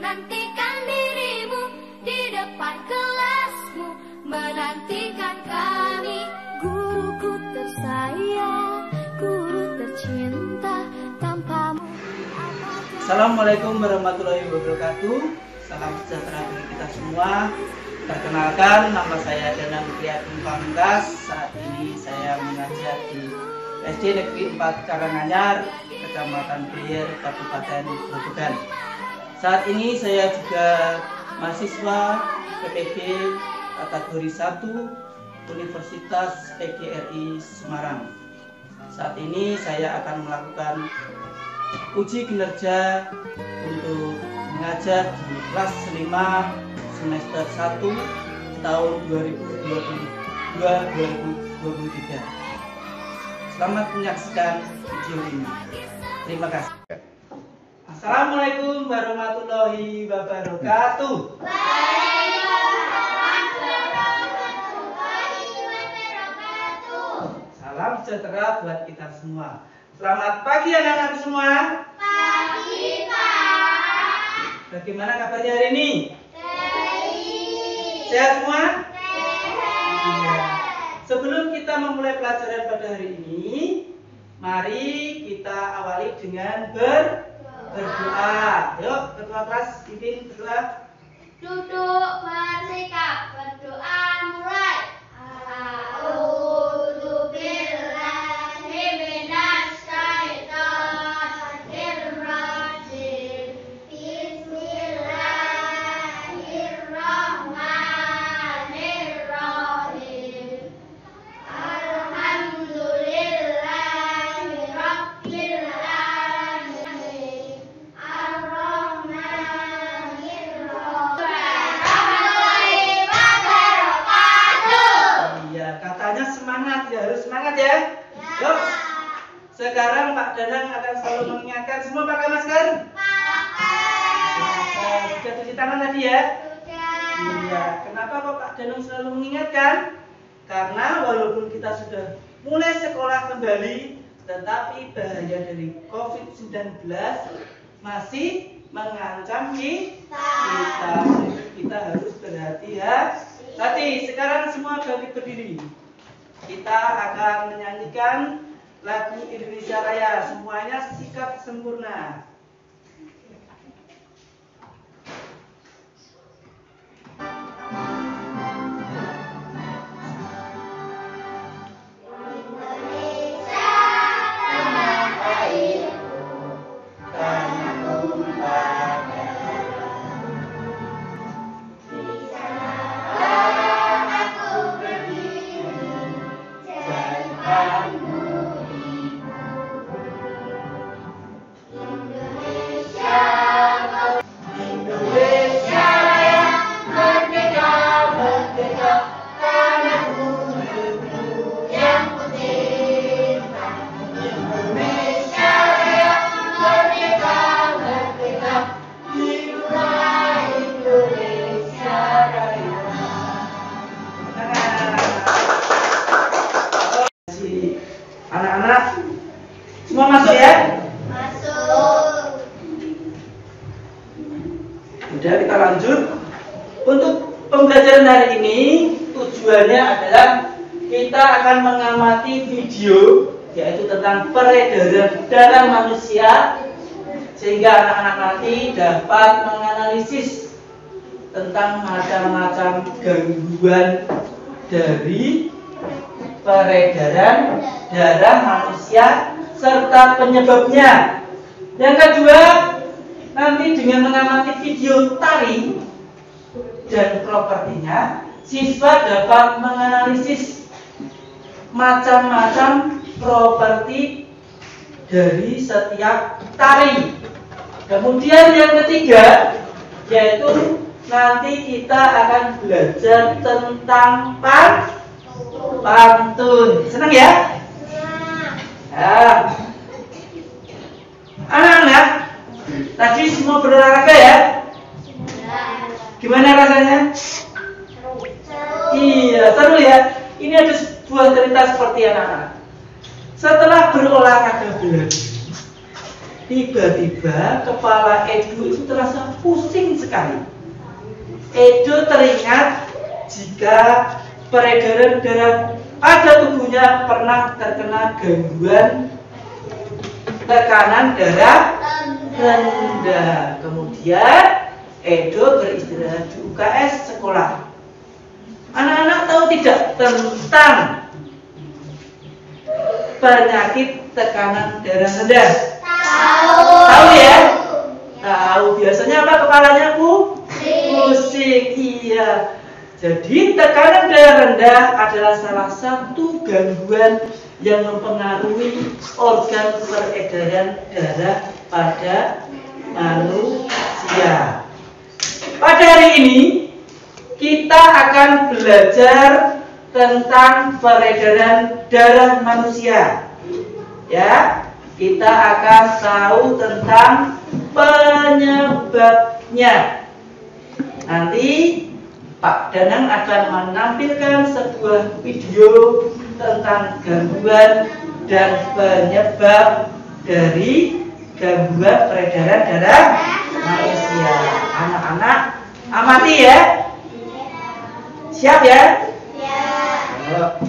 menantikan dirimu di depan kelasmu, menantikan kami. Guruku tersayang, guru tercinta, tanpamu. Assalamualaikum warahmatullahi wabarakatuh. Salam sejahtera bagi kita semua. Perkenalkan, nama saya Danang Priatun Pamungkas. Saat ini saya mengajar di SD Negeri 4 Karanganyar, Kecamatan Beyer, Kabupaten Grobogan. Saat ini saya juga mahasiswa PPG kategori 1 Universitas PGRI Semarang. Saat ini saya akan melakukan uji kinerja untuk mengajar di kelas 5 semester 1 tahun 2022-2023. Selamat menyaksikan video ini. Terima kasih. Assalamualaikum warahmatullahi wabarakatuh. Salam sejahtera buat kita semua. Selamat pagi anak-anak semua. Pagi, Pak. Bagaimana kabarnya hari ini? Baik. Sehat semua? Sehat. Iya. Sebelum kita memulai pelajaran pada hari ini, mari kita awali dengan berdoa. Yuk, ketua kelas pimpin berdoa. Duduk bersikap, berdoa mulai. A'udzu billahi minasy syaithanir rajim. Bismillahirrahmanirrahim. Alhamdulillahi rabbil alamin. Ar-Rahmanir Rahim. Iya, katanya semangat ya, harus semangat ya. Yuk. Sekarang Pak Danang akan selalu mengingatkan semua pakai masker. Sudah cuci tangan tadi ya? Iya. Kenapa kok Pak Danang selalu mengingatkan? Karena walaupun kita sudah mulai sekolah kembali, tetapi bahaya dari COVID-19 masih mengancam kita. Kita harus berhati-hati. Sekarang semua bangkit berdiri. Kita akan menyanyikan lagu Indonesia Raya. Semuanya sikap sempurna. Anak-anak semua masuk ya? Masuk. Sudah, kita lanjut. Untuk pembelajaran hari ini tujuannya adalah kita akan mengamati video, yaitu tentang peredaran darah manusia, sehingga anak-anak nanti dapat menganalisis tentang macam-macam gangguan dari peredaran darah manusia serta penyebabnya. Yang kedua, nanti dengan mengamati video tari dan propertinya, siswa dapat menganalisis macam-macam properti dari setiap tari. Kemudian yang ketiga, yaitu nanti kita akan belajar tentang pantun. Senang ya? Ya. Anak-anak, tadi semua berolahraga ya? Gimana rasanya? Iya, seru ya. Ini ada sebuah cerita seperti anak-anak. Setelah berolahraga berat, tiba-tiba kepala Edo itu terasa pusing sekali. Edo teringat jika peredaran darah pada tubuhnya pernah terkena gangguan tekanan darah rendah. Kemudian Edo beristirahat di UKS sekolah. Anak-anak tahu tidak tentang penyakit tekanan darah rendah? Tahu ya? Tahu. Biasanya apa kepalanya, Bu? Pusing. Iya. Jadi tekanan darah rendah adalah salah satu gangguan yang mempengaruhi organ peredaran darah pada manusia. Pada hari ini kita akan belajar tentang peredaran darah manusia. Ya, kita akan tahu tentang penyebabnya. Nanti Pak Danang akan menampilkan sebuah video tentang gangguan dan penyebab dari gangguan peredaran darah manusia. Anak-anak amati ya. Siap ya? Siap.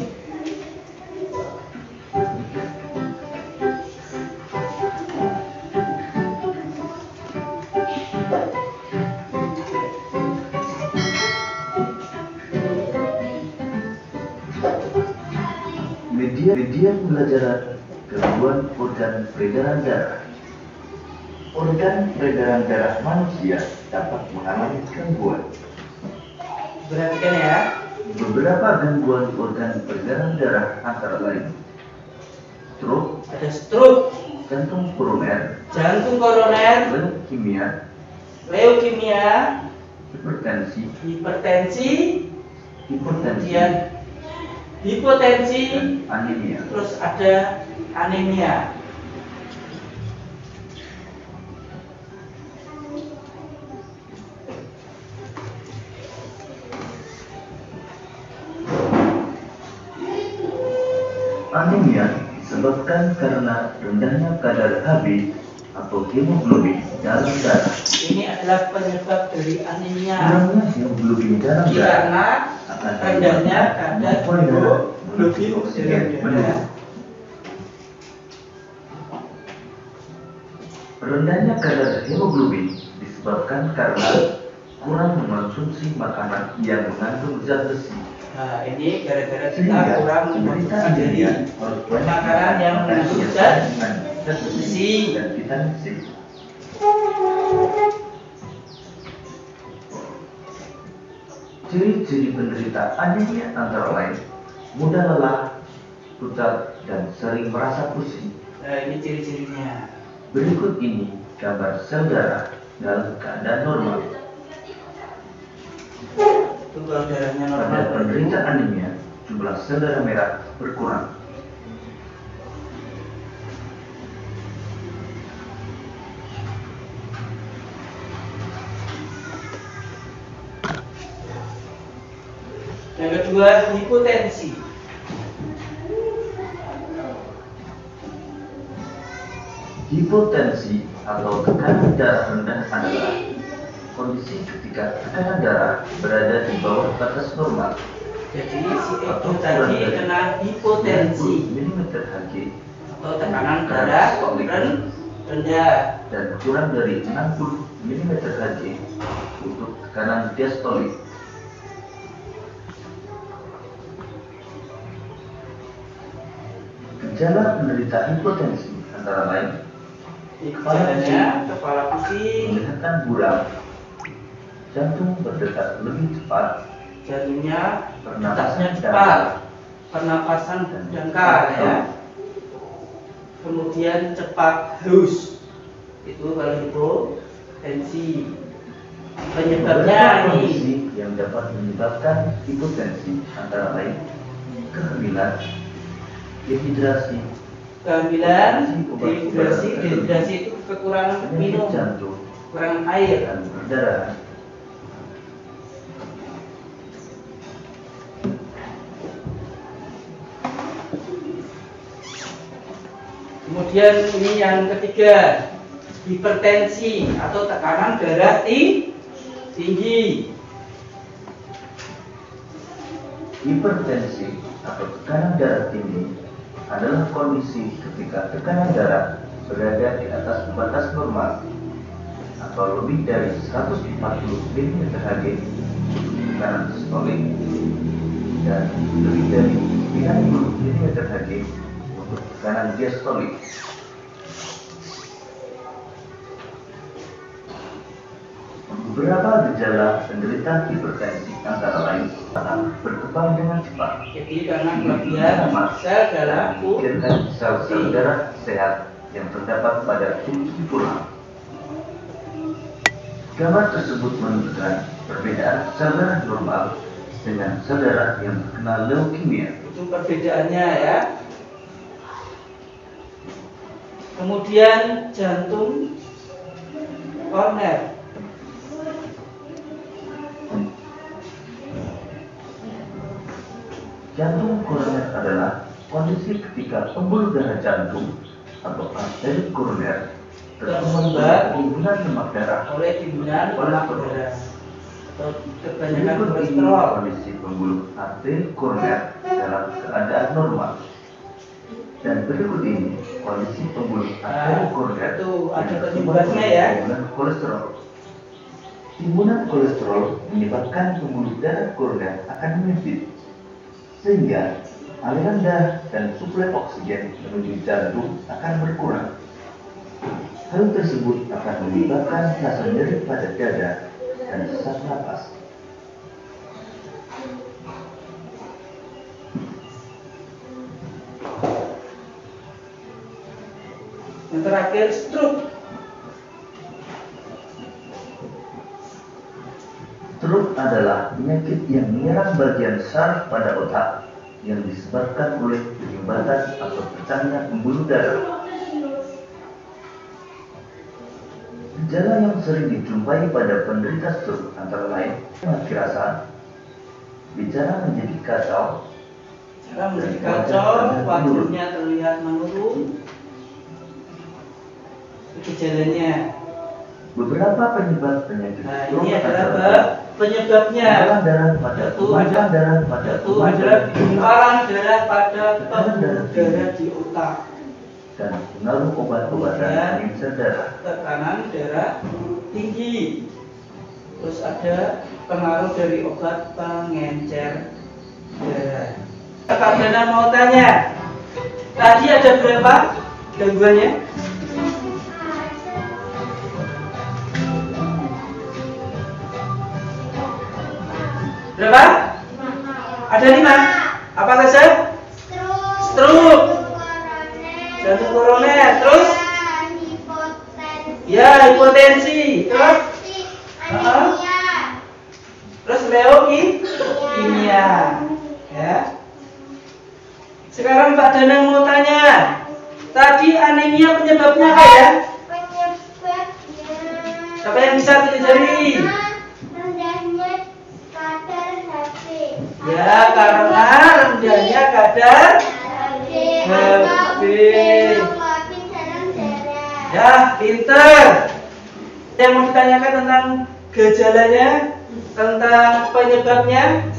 Media pembelajaran gangguan organ peredaran darah. Organ peredaran darah manusia dapat mengalami gangguan. Perhatikan ya. Beberapa gangguan organ peredaran darah antara lain stroke, Ada stroke, jantung koroner, leukemia, hipertensi, kemudian hipotensi, dan anemia. terus ada anemia. Anemia disebabkan karena rendahnya kadar Hb atau hemoglobin dalam darah. Ini adalah penyebab dari anemia. Kurangnya hemoglobin dalam darah Karena akan rendahnya kadar hemoglobin dalam darah. Rendahnya kadar hemoglobin disebabkan karena kurang mengonsumsi makanan yang mengandung zat besi. Nah, ini gara-gara kita Sehingga kurang penderita mengonsumsi dari anemia harus banyak makanan yang mengandung zat besi dan vitamin C. Ciri-ciri penderita anemia antara lain mudah lelah, pucat, dan sering merasa pusing. Nah, ini ciri-cirinya. Berikut ini gambar sel darah dalam keadaan normal. Tumbal darahnya Pada normal. penderita anemia, jumlah sel darah merah berkurang. Yang kedua, hipotensi. Hipotensi atau tekanan darah rendah adalah kondisi ketika tekanan darah berada di bawah batas normal Jadi si Edo tadi kena hipotensi mm Hg atau tekanan darah rendah. dan kurang dari 60 mm Hg untuk tekanan diastolik. Gejala penderita hipotensi antara lain Gejalanya kepala pusing, penglihatan buram, jantung berdetak lebih cepat, jantungnya pernapasan detaknya cepat, pernapasan dangkal ya. Kemudian cepat haus. Itu kalau hipotensi. Penyebabnya beberapa ini kondisi yang dapat menyebabkan hipotensi antara lain kehamilan, dehidrasi, kehamilan, dehidrasi itu kekurangan penyakit minum, jantung, kekurangan air. dan perdarahan. Kemudian ini yang ketiga, hipertensi atau tekanan darah tinggi. Hipertensi atau tekanan darah tinggi adalah kondisi ketika tekanan darah berada di atas batas normal atau lebih dari 140 mmHg tekanan sistolik dan lebih dari 90 mmHg untuk tekanan diastolik. Beberapa gejala penderita hipertensi antara lain berkembang dengan cepat. Jadi karena kelebihan sel darah memikirkan sel-sel darah sehat yang terdapat pada tubuh tulang. Gambar tersebut menunjukkan perbedaan sel darah normal dengan sel darah yang terkena leukemia. Itu perbedaannya ya. Kemudian jantung koroner. Jantung koroner adalah kondisi ketika pembuluh darah jantung atau arteri koroner tersumbat timbunan lemak darah oleh timbunan lemak darah atau kebanyakan berikut ini kolesterol. kondisi pembuluh arteri koroner dalam keadaan normal. Dan berikut ini kondisi pembuluh arteri koroner itu ada yang penyebabnya ya. timbunan kolesterol. Timbunan kolesterol menyebabkan pembuluh darah koroner akan menyempit, sehingga aliran darah dan suplai oksigen menuju jantung akan berkurang. Hal tersebut akan menyebabkan rasa nyeri pada dada dan sesak napas. Yang terakhir stroke. Stroke adalah penyakit yang menyerang bagian saraf pada otak yang disebabkan oleh penyumbatan atau pecahnya pembuluh darah. Gejala yang sering dijumpai pada penderita stroke antara lain mati rasa, bicara menjadi kacau, wajahnya terlihat menurun. Gejalanya. Beberapa penyebab penyakit stroke ini adalah penyebabnya. Pengumpulan darah pada pengumpulan darah pada pembuluh darah di otak. Dan pengaruh obat-obatan pengencer darah. Tekanan darah tinggi. Terus ada pengaruh dari obat pengencer darah. Pak Dana mau tanya, tadi ada berapa gangguannya? Berapa? Ada 5. Apa saja? Stroke, jantung koroner, terus? Ya, hipotensi, terus? Terus leukemia. Ya. Sekarang Pak Danang mau tanya, tadi anemia penyebabnya apa ya? Siapa yang bisa tulis jari? Ya, karena rendahnya kadar HB. Ya, pinter. Yang mau ditanyakan tentang gejalanya, tentang penyebabnya?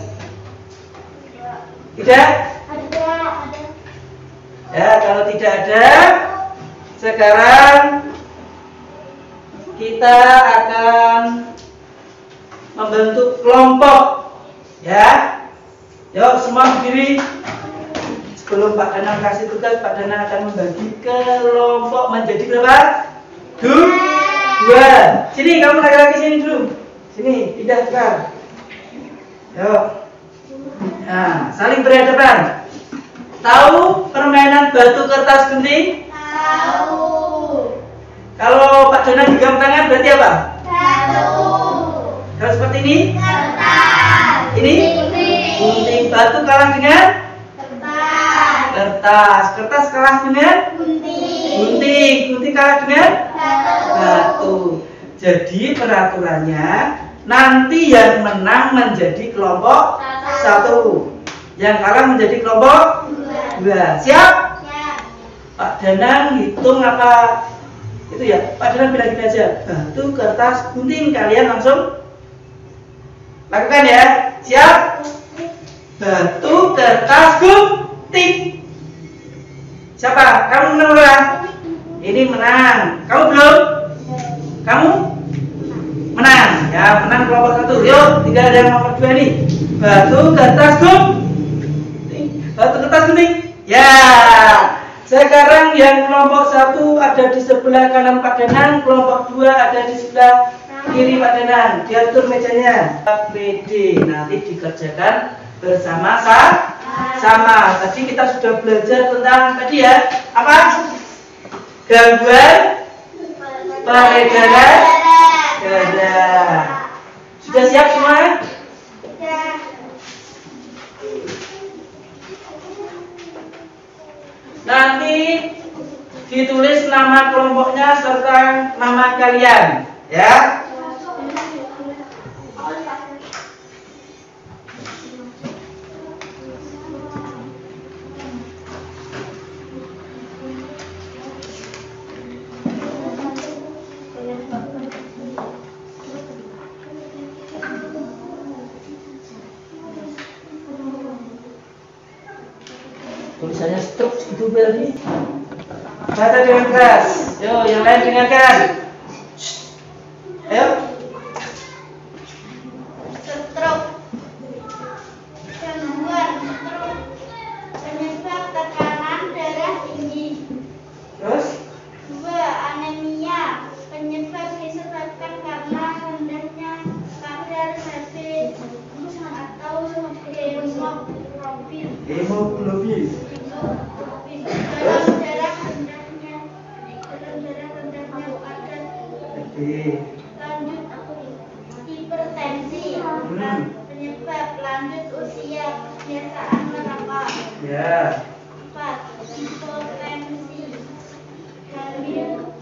Tidak? Ya, kalau tidak ada, sekarang kita akan membentuk kelompok. Ya. Yuk semua berdiri. Sebelum Pak Danang kasih tugas, Pak Danang akan membagi kelompok menjadi berapa? 2. Sini kamu laki-laki sini dulu. Sini, pindah sekarang. Yuk. Nah, saling berhadapan. Tahu permainan batu kertas gunting? Tahu. Kalau Pak Danang genggam tangan berarti apa? Tahu. Kalau seperti ini? Kertas. Ini? Gunting batu kalah dengan? Kertas. Kertas kalah dengan? Gunting. Gunting kalah dengan? Batu. Jadi peraturannya nanti yang menang menjadi kelompok 1, yang kalah menjadi kelompok 2. Siap? Pak Danang hitung apa Itu ya, Pak Denan bilang gini aja, batu, kertas, gunting. Kalian langsung lakukan ya. Siap? Batu, kertas, gunting. Siapa? Kamu menang berapa? Ini menang. Kamu belum? Kamu? Menang. Ya, menang kelompok 1. Yuk, tinggal ada yang nomor 2 nih. Batu, kertas, gunting. Batu, kertas, gunting. Ya. Sekarang yang kelompok 1 ada di sebelah kanan Pak Denan, kelompok 2 ada di sebelah kiri Pak Denan. Diatur mejanya. PD nanti dikerjakan bersama-sama. Tadi kita sudah belajar tentang tadi ya, apa? Gangguan peredaran darah. Sudah siap semua? Nanti ditulis nama kelompoknya serta nama kalian, ya. Tulisannya struk gitu berarti. Baca dengan keras. Yo, yang lain dengarkan. Ayo. Stroke. Gangguan stroke. Penyebab tekanan darah tinggi. Terus? 2. Anemia. Penyebab disebabkan karena rendahnya kadar Hb atau hemoglobin. Hemoglobin. Dalam darah rendahnya kadar. Oke. Lanjut hipertensi. Penyebab lanjut usia, kebiasaan merokok. Ya. 4. Hipotensi. Hamil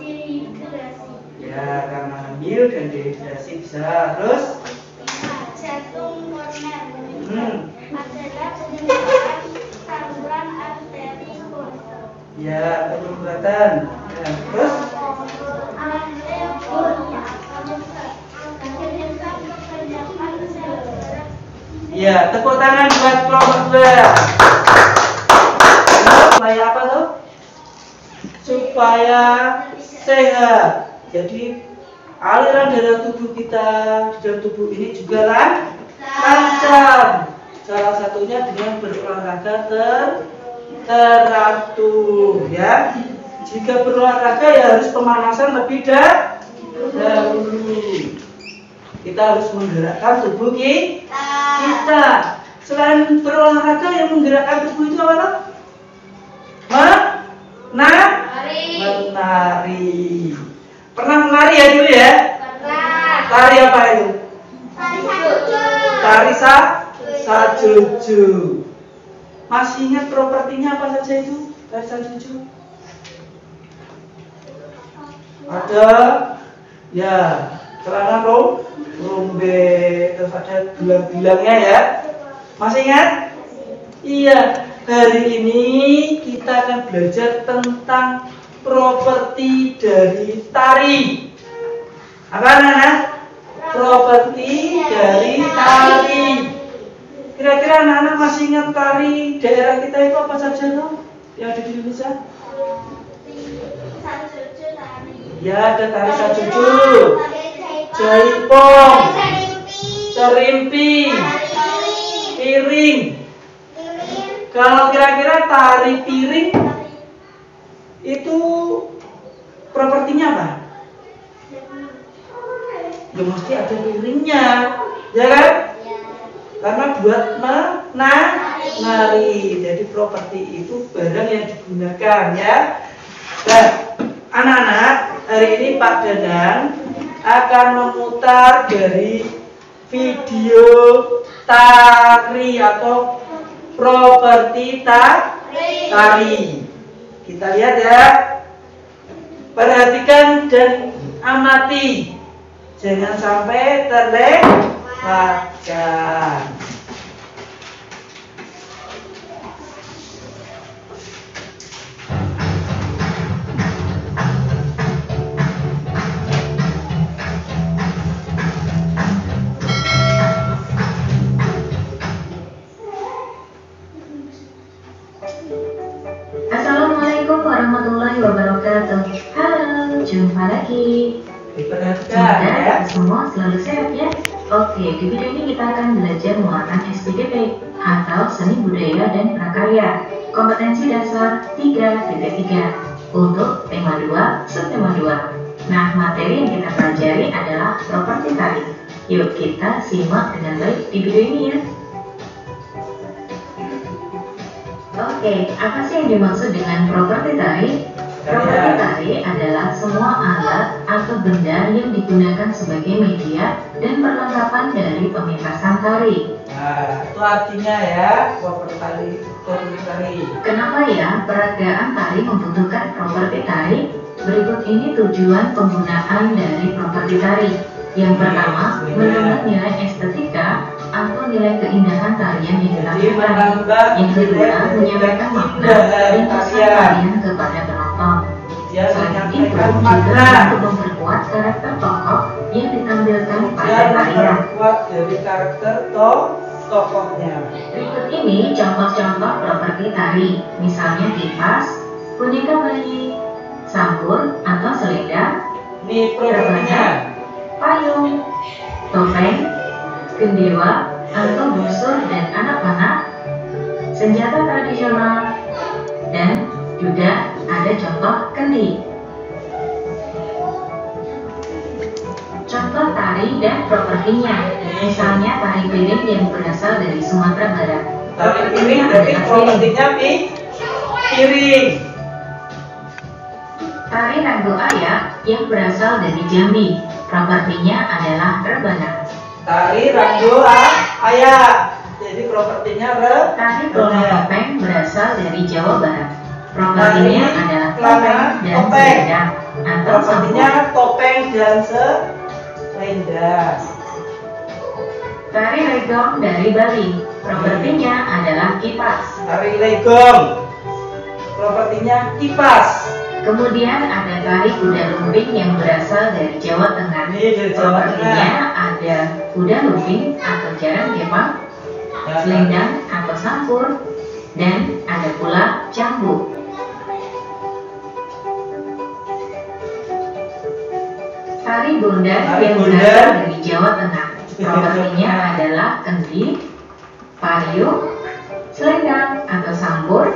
dehidrasi. Ya, karena hamil dan dehidrasi bisa. Terus? 5. Jantung koroner. Adalah penyebab saluran arteri koroner. Ya, penyumbatan. Ya, terus? Ya, tepuk tangan buat kelompok 2. Supaya apa tuh? Supaya sehat. Jadi aliran darah tubuh kita di dalam tubuh ini juga lancar. Salah satunya dengan berolahraga teratur, ya. Jika berolahraga ya harus pemanasan lebih dahulu. Kita harus menggerakkan tubuh kita. Selain berolahraga yang menggerakkan tubuh itu apa? Menari. Pernah menari ya dulu ya? Pernah. Tari apa itu? Tari sajuju. Masih ingat propertinya apa saja itu? Tari sajuju? Ada ya celana rombe, terus ada gelang-gelangnya ya. Masih ingat? Iya. Hari ini kita akan belajar tentang properti dari tari. Apa anak-anak? Properti dari tari. Kira-kira anak-anak masih ingat tari daerah kita itu apa saja tuh yang ada di Indonesia? Ya, ada tari sajuju, jaipong, cerimpi, piring. Kalau kira-kira tari piring itu propertinya apa? Ya mesti ada piringnya, ya kan? Karena buat menari. Jadi properti itu barang yang digunakan, ya. Nah, anak-anak, hari ini Pak Danang akan memutar dari video tari atau properti tari. Kita lihat ya. Perhatikan dan amati. Jangan sampai terlewatkan. Semoga semua selalu sehat ya. Oke, di video ini kita akan belajar muatan SBDP atau Seni Budaya dan Prakarya. Kompetensi dasar 3.3 untuk tema 2, subtema 2. Nah, materi yang kita pelajari adalah properti tari. Yuk kita simak dengan baik di video ini ya. Oke, apa sih yang dimaksud dengan properti tari? Properti tari adalah semua alat atau benda yang digunakan sebagai media dan perlengkapan dari pementasan tari. Nah, itu artinya ya, properti tari. Kenapa ya peragaan tari membutuhkan properti tari? Berikut ini tujuan penggunaan dari properti tari. Yang pertama, menambah nilai estetika atau nilai keindahan tarian yang ditampilkan. Yang kedua, menyampaikan makna dan pesan tarian kepada penonton. Selain itu, juga untuk memperkuat karakter tokoh yang ditampilkan pada tarian. Dari karakter tokohnya. Berikut ini contoh-contoh properti tari, misalnya kipas, boneka bayi, sampur atau selendang, ini propertinya. Payung, topeng, gendewa atau busur dan anak panah, senjata tradisional, dan juga ada contoh kendi. Contoh tari dan propertinya, misalnya tari piring yang berasal dari Sumatera Barat. Tari piring dari propertinya piring. Tari ranggo ayak yang berasal dari Jambi. Propertinya adalah rebana. Tari ranggo ayak. Jadi propertinya rebana. Tari kelana topeng berasal dari Jawa Barat. Propertinya adalah topeng dan selendang atau propertinya topeng dan selendang. Tari legong dari Bali. Propertinya adalah kipas. Tari legong. Propertinya kipas. Kemudian ada tari kuda lumping yang berasal dari Jawa Tengah. Propertinya ada kuda lumping atau jaran kepang, selendang atau sampur, dan ada pula cambuk. Tari bondan yang berasal dari Jawa Tengah. Propertinya adalah kendi, payung, selendang atau sampur,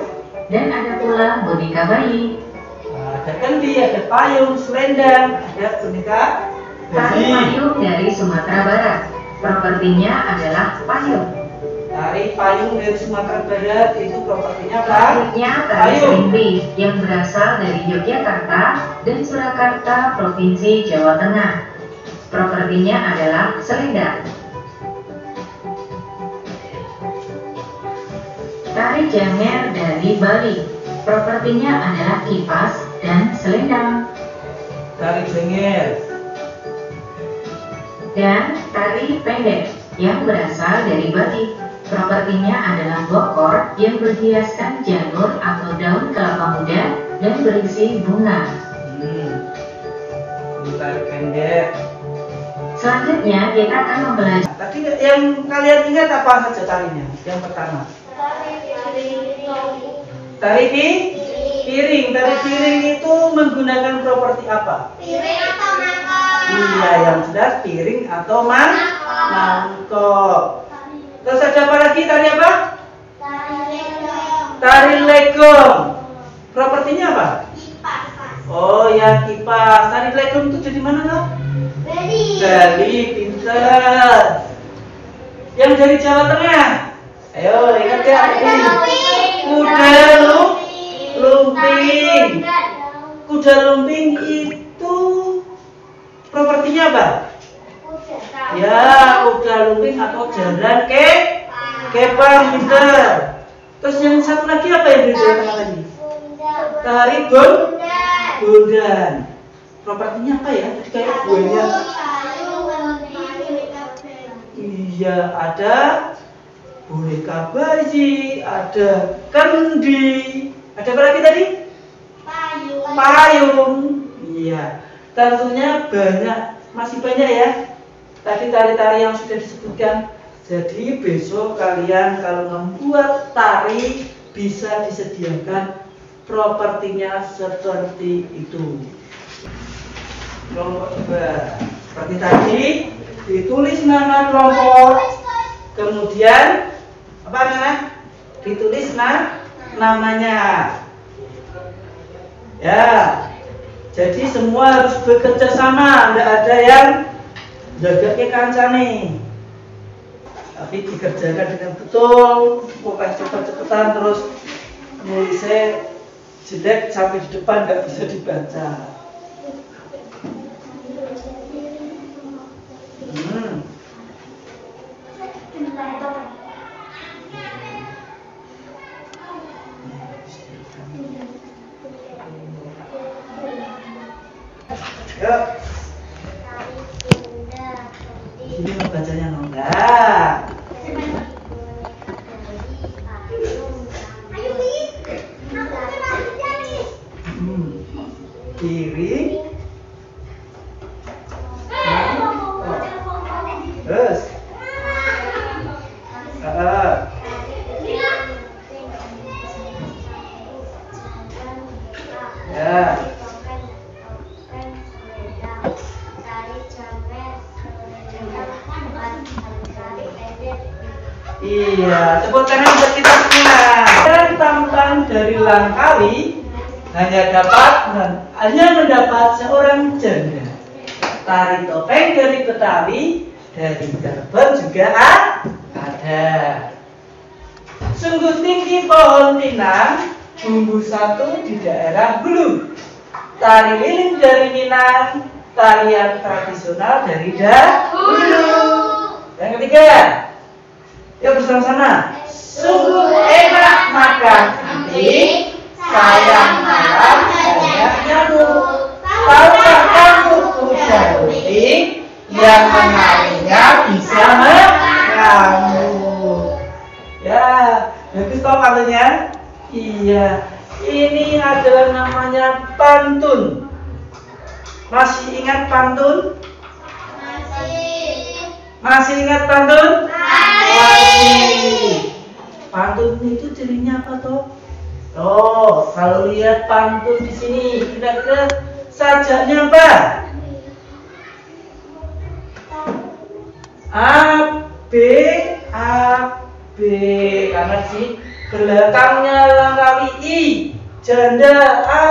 dan ada pula boneka bayi. Ada kendi, ada payung, selendang, ada boneka bayi. Tari payung dari Sumatera Barat. Propertinya adalah payung. Tari payung dari Sumatera Barat itu propertinya apa? Tarinya tari serimpi yang berasal dari Yogyakarta dan Surakarta, Provinsi Jawa Tengah. Propertinya adalah selendang. Tari janger dari Bali. Propertinya adalah kipas dan selendang. Tari janger. Dan tari pendek yang berasal dari Bali. Propertinya adalah bokor yang berhiaskan janur atau daun kelapa muda dan berisi bunga. Tari pendek. Selanjutnya kita akan mempelajari. Tadi yang kalian ingat apa saja tarinya? Yang pertama. Tari piring. Tari piring itu menggunakan properti apa? Piring atau mangkok. Iya, yang jelas piring atau mangkok. Terus ada apa lagi? Tari apa? Tari legong. Propertinya apa? Kipas. Oh ya, kipas. Tari legong itu dari mana toh? Dari pinter. Yang dari Jawa Tengah. Ayo, ingat ya? Kuda lumping. Kuda lumping itu propertinya apa? Ya, kuda lumping atau jaran kepang, pinter. Terus yang satu lagi apa yang dari Jawa Tengah lagi? Tari bondan. Propertinya apa ya? Kayak buahnya. Iya, ada boneka bayi, ada kendi, ada apa lagi tadi? Payung. Iya, tentunya banyak, masih banyak ya. Tadi tari-tari yang sudah disebutkan. Jadi besok kalian kalau membuat tari bisa disediakan propertinya seperti itu. Kelompok 2. Seperti tadi, ditulis nama kelompok, kemudian apa namanya? Ditulis namanya. Ya, jadi semua harus bekerja sama, tidak ada yang jaga kancane. Tapi dikerjakan dengan betul, bukan cepet-cepetan terus nulisnya jelek sampai di depan nggak bisa dibaca. Yuk. Ini mau bacanya enggak? Kiri. Terus. Ya. Iya, tepuk tangan buat kita semua. Dan tampang dari Langkawi hanya mendapat seorang janda. Tari topeng dari Betawi, dari Cirebon juga ada. Sungguh tinggi pohon pinang, bumbu satu di daerah Hulu. Tari lilin dari Minang, tarian tradisional dari dahulu. Yang ketiga, yuk bersama-sama. Sungguh enak makan antik, sayang malam banyak nyamuk. Tahukah kamu kuda luting yang menarinya bisa mengamuk? Ya, bagus toh katanya. Iya, ini adalah namanya pantun. Masih ingat pantun? Masih ingat pantun? Masih. Pantun itu cirinya apa toh? Oh, kalau lihat pantun di sini, kira-kira sajaknya apa? A B karena di belakangnya Langkawi I, janda A,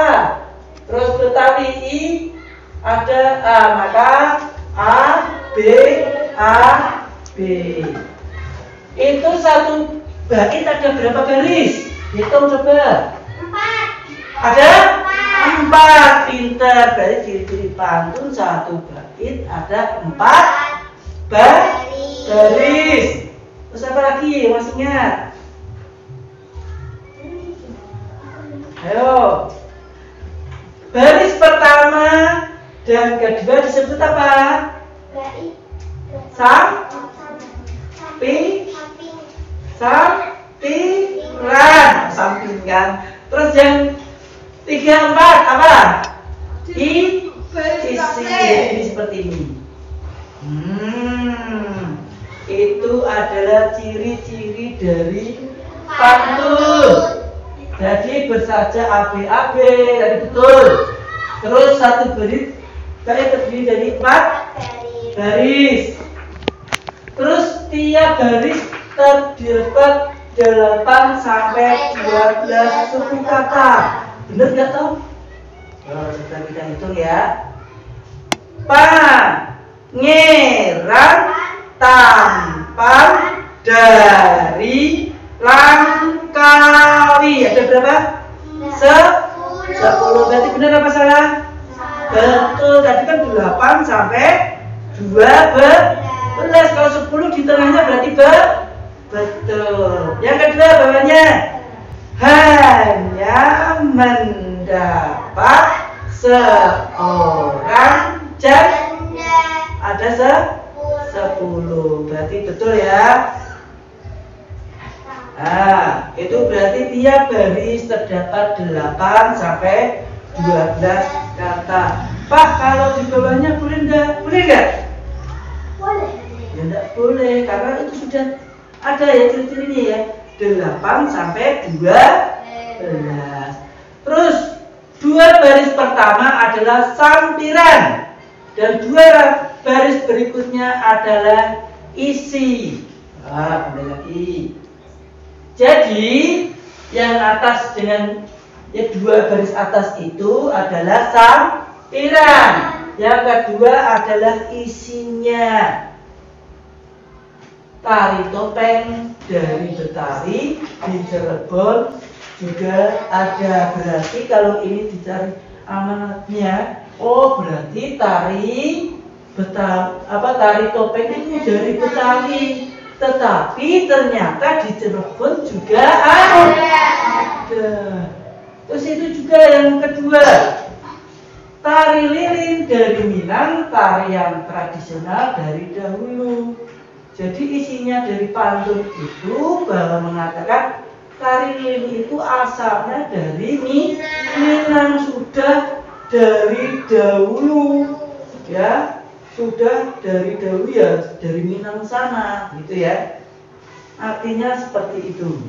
terus Betawi I ada A, maka A B. Itu satu bait ada berapa baris? Hitung coba. 4. Ada 4. Pinter. Berarti ciri-ciri pantun satu bait ada 4 baris. Terus apa lagi? Masih ingat? Ayo. Baris pertama dan kedua disebut apa? Sampingan. Terus yang 3, 4 apa? Sisi. Ini seperti ini. Itu adalah ciri-ciri dari pantun. Jadi bersaja AB, tadi betul. Terus satu baris terdiri dari 4 baris. Terus tiap baris terdapat 8 sampai 12 suku kata. Bener nggak toh? Coba kita hitung ya. Pangeran tampan dari Langkawi. Ada berapa? 10. Berarti benar apa salah? Betul. Tadi kan 8 sampai 12. Kalau 10 di tengahnya berarti betul. Yang kedua bawahnya hanya mendapat seorang janda. Ada 10. Berarti betul ya. Nah, itu berarti tiap baris terdapat 8 sampai 12 kata. Pak, kalau di bawahnya boleh enggak? Boleh enggak? Boleh. Ya enggak boleh, karena itu sudah ada ya ciri-cirinya ya. 8 sampai 12. Terus 2 baris pertama adalah sampiran dan 2 baris berikutnya adalah isi. Nah, kembali lagi. Jadi yang atas dengan dua baris atas itu adalah sampiran. Yang kedua adalah isinya. Tari topeng dari Betari di Cirebon juga ada. Berarti kalau ini dicari amanatnya, oh berarti tari topeng itu dari Betari. Tetapi ternyata di Cirebon juga ada. Terus itu juga yang kedua, tari lilin dari Minang, tarian tradisional dari dahulu. Jadi isinya dari pantun itu bahwa mengatakan tari lilin itu asalnya dari Minang, sudah dari dahulu, ya, sudah dari dahulu ya, dari Minang sana, gitu ya. Artinya seperti itu.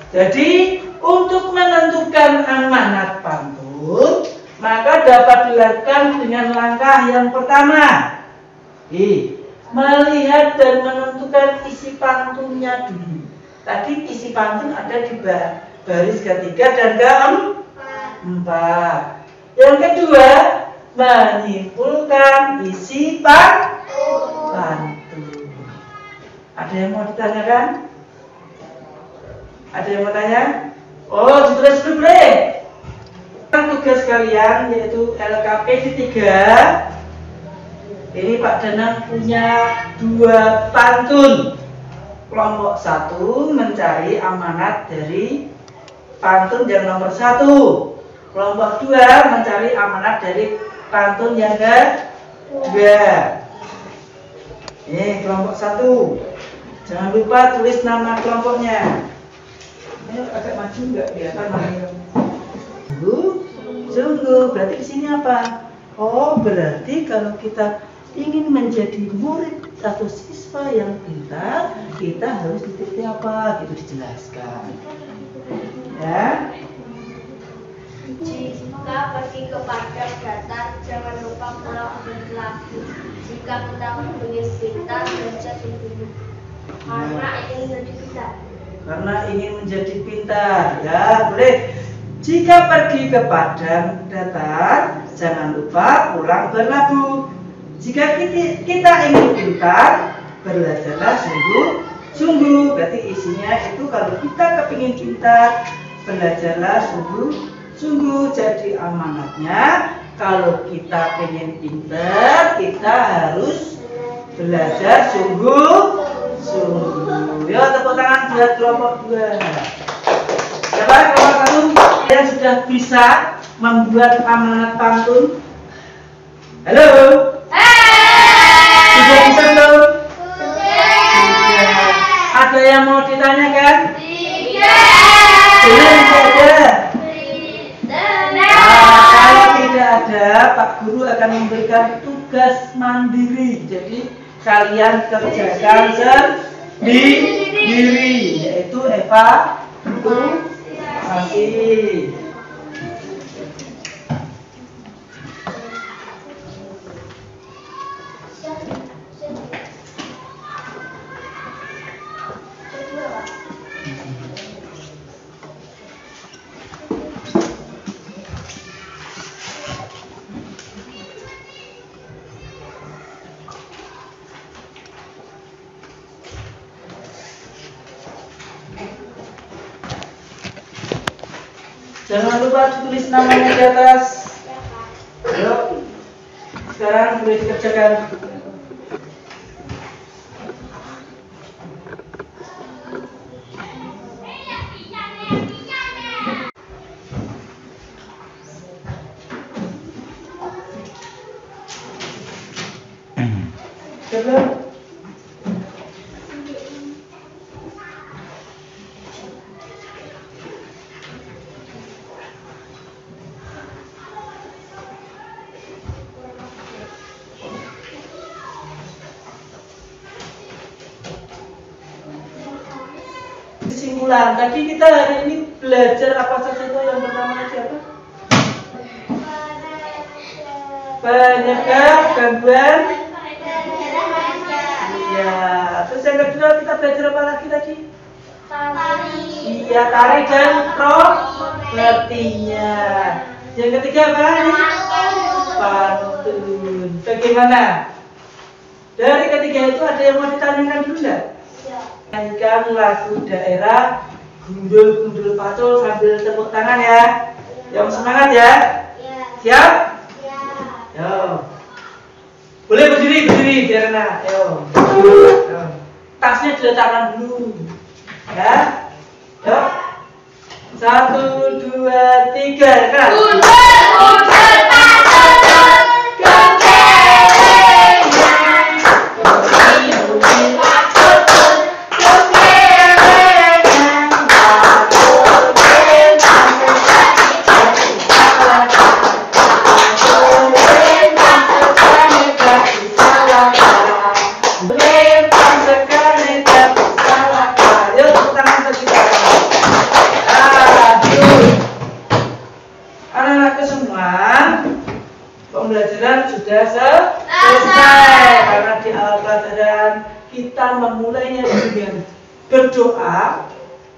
Jadi untuk menentukan amanat pantun, maka dapat dilakukan dengan langkah yang pertama. Melihat dan menentukan isi pantunnya dulu. Tadi isi pantun ada di baris ketiga dan keempat. Yang kedua, menyimpulkan isi pantun. Ada yang mau ditanyakan? Ada yang mau tanya? Oh, ditulis dulu boleh. Tugas kalian yaitu LKP 3. Ini Pak Danang punya 2 pantun. Kelompok 1 mencari amanat dari pantun yang nomor 1. Kelompok 2 mencari amanat dari pantun yang kedua. Ini kelompok 1. Jangan lupa tulis nama kelompoknya. Ini agak maju nggak kelihatan namanya? Sungguh. Berarti di sini apa? Oh, berarti kalau kita ingin menjadi murid atau siswa yang pintar, kita harus dititik apa? Gitu dijelaskan. Ya. Jika pergi ke padang datar, jangan lupa pulang berlaku. Jika kita ingin pintar, belajar dulu. Karena ingin menjadi pintar. Karena ingin menjadi pintar, ya boleh. Jika pergi ke padang datar, jangan lupa pulang berlabuh. Jika kita ingin pintar, belajarlah sungguh-sungguh. Berarti isinya itu kalau kita kepingin pintar, belajarlah sungguh-sungguh. Jadi amanatnya, kalau kita pengen pintar, kita harus belajar sungguh-sungguh. Yo, tepuk tangan buat kelompok 2. Siapa kelompok 1 yang sudah bisa membuat amanat pantun? Halo? Sudah bisa belum? Sudah. Ada yang mau ditanyakan? Belum ada. Kalau tidak ada, Pak Guru akan memberikan tugas mandiri. Jadi kalian kerjakan sendiri, yaitu evaluasi. Jangan lupa ditulis namanya di atas. Ayo, sekarang boleh dikerjakan. Coba. Kesimpulan, tadi kita hari ini belajar apa saja itu? Yang pertama siapa? penyebab gangguan. Iya. Terus yang kedua kita belajar apa lagi tadi? Iya, tari dan propertinya. Yang ketiga apa? Pantun. Bagaimana? Dari ketiga itu ada yang mau ditanyakan dulu enggak? Nyanyikan lagu daerah Gundul-gundul pacul sambil tepuk tangan ya. Yang semangat ya. Siap? Yo. Boleh berdiri biar enak. Yo. Tasnya diletakkan dulu. Ya. Yo. 1, 2, 3 kan? Pembelajaran sudah selesai karena di awal pelajaran kita memulainya dengan berdoa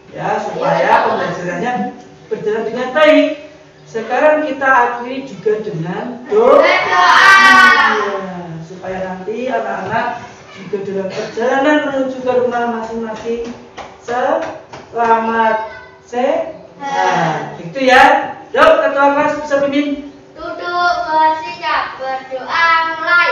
ya supaya pembelajarannya berjalan dengan baik. Sekarang kita akhiri juga dengan doa ya, supaya nanti anak-anak juga dalam perjalanan menuju ke rumah masing-masing selamat sehat. Itu ya. Yuk ketua kelas bisa pimpin. Duduk bersikap berdoa mulai.